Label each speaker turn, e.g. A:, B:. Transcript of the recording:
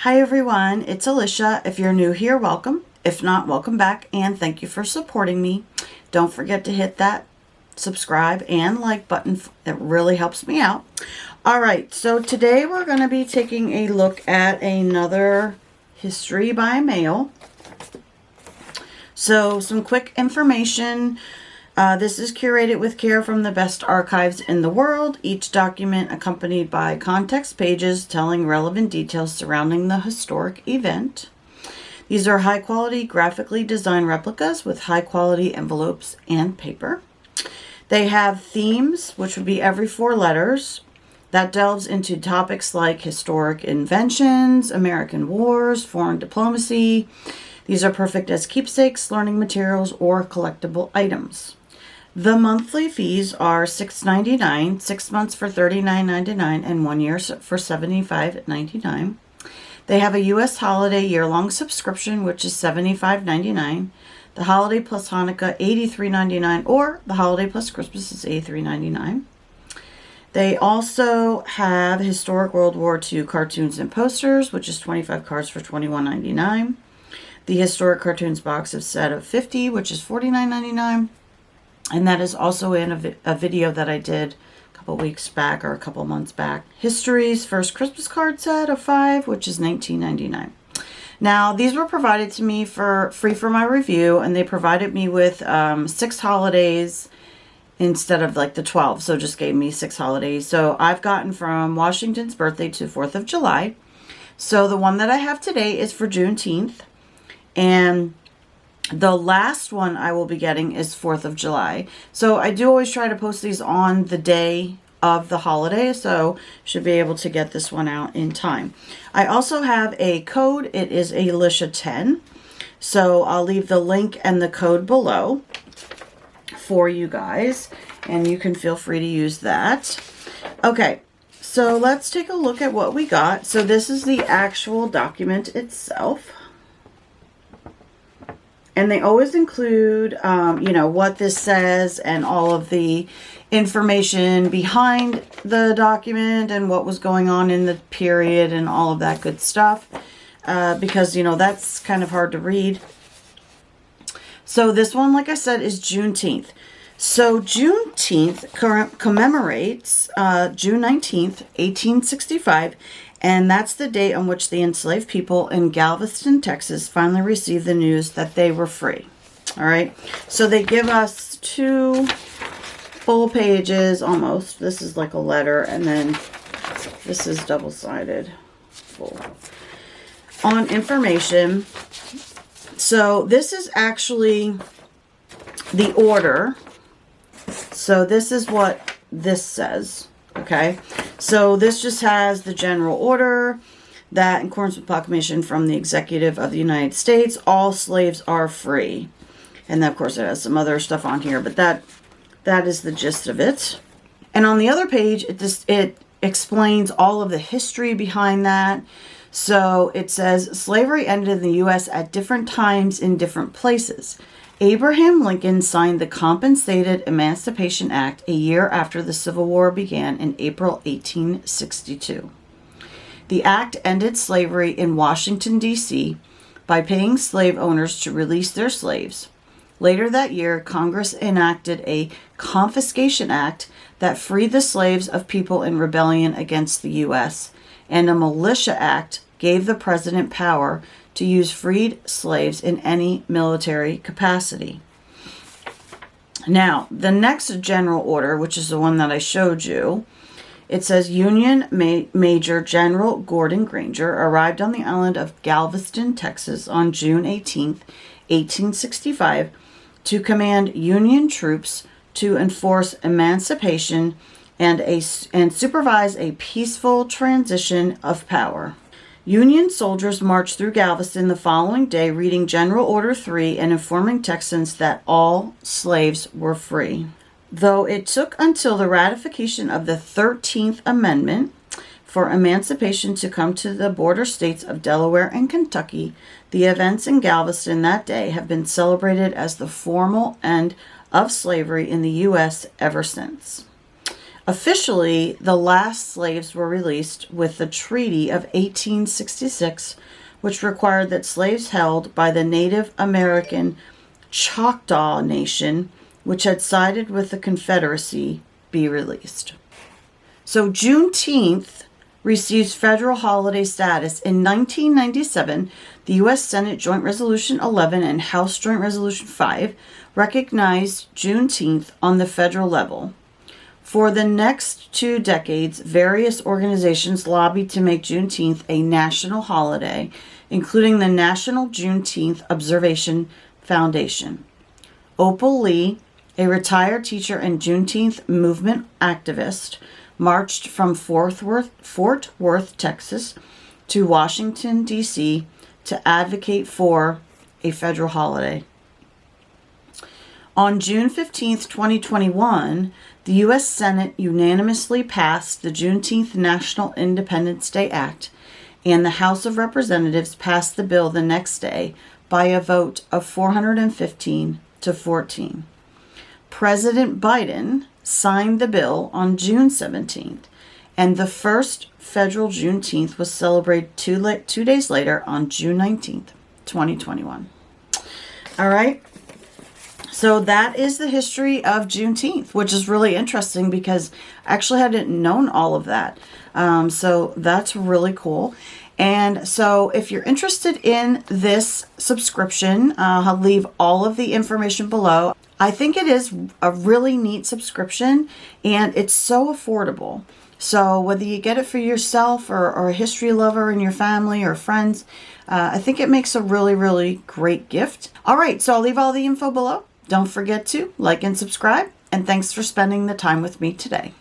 A: Hi everyone, it's Alicia. If you're new here, welcome. If not, welcome back, and thank you for supporting me. Don't forget to hit that subscribe and like button. It really helps me out. All right, so today we're going to be taking a look at another history by mail. So some quick information. This is curated with care from the best archives in the world, each document accompanied by context pages telling relevant details surrounding the historic event. These are high-quality, graphically designed replicas with high-quality envelopes and paper. They have themes, which would be every 4 letters, that delves into topics like historic inventions, American wars, foreign diplomacy. These are perfect as keepsakes, learning materials, or collectible items. The monthly fees are $6.99, 6 months for $39.99, and 1 year for $75.99. They have a U.S. holiday year-long subscription, which is $75.99. The holiday plus Hanukkah, $83.99, or the holiday plus Christmas is $83.99. They also have historic World War II cartoons and posters, which is 25 cards for $21.99. The historic cartoons box of set of 50, which is $49.99. And that is also in a video that I did a couple weeks back or a couple months back. History's first Christmas card set of 5, which is $19.99. Now, these were provided to me for free for my review, and they provided me with 6 holidays instead of like the 12. So just gave me 6 holidays. So I've gotten from Washington's birthday to 4th of July. So the one that I have today is for Juneteenth. And the last one I will be getting is 4th of July. So I do always try to post these on the day of the holiday, so should be able to get this one out in time. I also have a code. It is Alicia 10. So I'll leave the link and the code below for you guys, and you can feel free to use that. Okay, so let's take a look at what we got. So this is the actual document itself. And they always include, what this says and all of the information behind the document and what was going on in the period and all of that good stuff. Because, that's kind of hard to read. So this one, like I said, is Juneteenth. So Juneteenth commemorates June 19th, 1865. And that's the date on which the enslaved people in Galveston, Texas finally received the news that they were free. All right. So they give us 2 full pages almost. This is like a letter, and then this is double-sided full on information. So this is actually the order. So this is what this says. Okay, so this just has the general order that in accordance with proclamation from the executive of the United States, all slaves are free. And then, of course, it has some other stuff on here, but that is the gist of it. And on the other page, it explains all of the history behind that. So it says slavery ended in the U.S. at different times in different places. Abraham Lincoln signed the Compensated Emancipation Act a year after the Civil War began in April 1862. The act ended slavery in Washington, D.C. by paying slave owners to release their slaves. Later that year, Congress enacted a Confiscation Act that freed the slaves of people in rebellion against the U.S., and a Militia Act gave the president power to use freed slaves in any military capacity. Now, the next general order, which is the one that I showed you, it says Union Major General Gordon Granger arrived on the island of Galveston, Texas on June 18th, 1865, to command Union troops to enforce emancipation and supervise a peaceful transition of power. Union soldiers marched through Galveston the following day, reading General Order 3 and informing Texans that all slaves were free. Though it took until the ratification of the 13th Amendment for emancipation to come to the border states of Delaware and Kentucky, the events in Galveston that day have been celebrated as the formal end of slavery in the U.S. ever since. Officially, the last slaves were released with the Treaty of 1866, which required that slaves held by the Native American Choctaw Nation, which had sided with the Confederacy, be released. So Juneteenth receives federal holiday status. In 1997, the U.S. Senate Joint Resolution 11 and House Joint Resolution 5 recognized Juneteenth on the federal level. For the next 2 decades, various organizations lobbied to make Juneteenth a national holiday, including the National Juneteenth Observation Foundation. Opal Lee, a retired teacher and Juneteenth movement activist, marched from Fort Worth, Texas, to Washington, D.C. to advocate for a federal holiday. On June 15, 2021, the U.S. Senate unanimously passed the Juneteenth National Independence Day Act, and the House of Representatives passed the bill the next day by a vote of 415 to 14. President Biden signed the bill on June 17th, and the first federal Juneteenth was celebrated 2 days later on June 19th, 2021. All right. So that is the history of Juneteenth, which is really interesting because I actually hadn't known all of that. So that's really cool. And so if you're interested in this subscription, I'll leave all of the information below. I think it is a really neat subscription and it's so affordable. So whether you get it for yourself or a history lover in your family or friends, I think it makes a really, really great gift. All right, so I'll leave all the info below. Don't forget to like and subscribe, and thanks for spending the time with me today.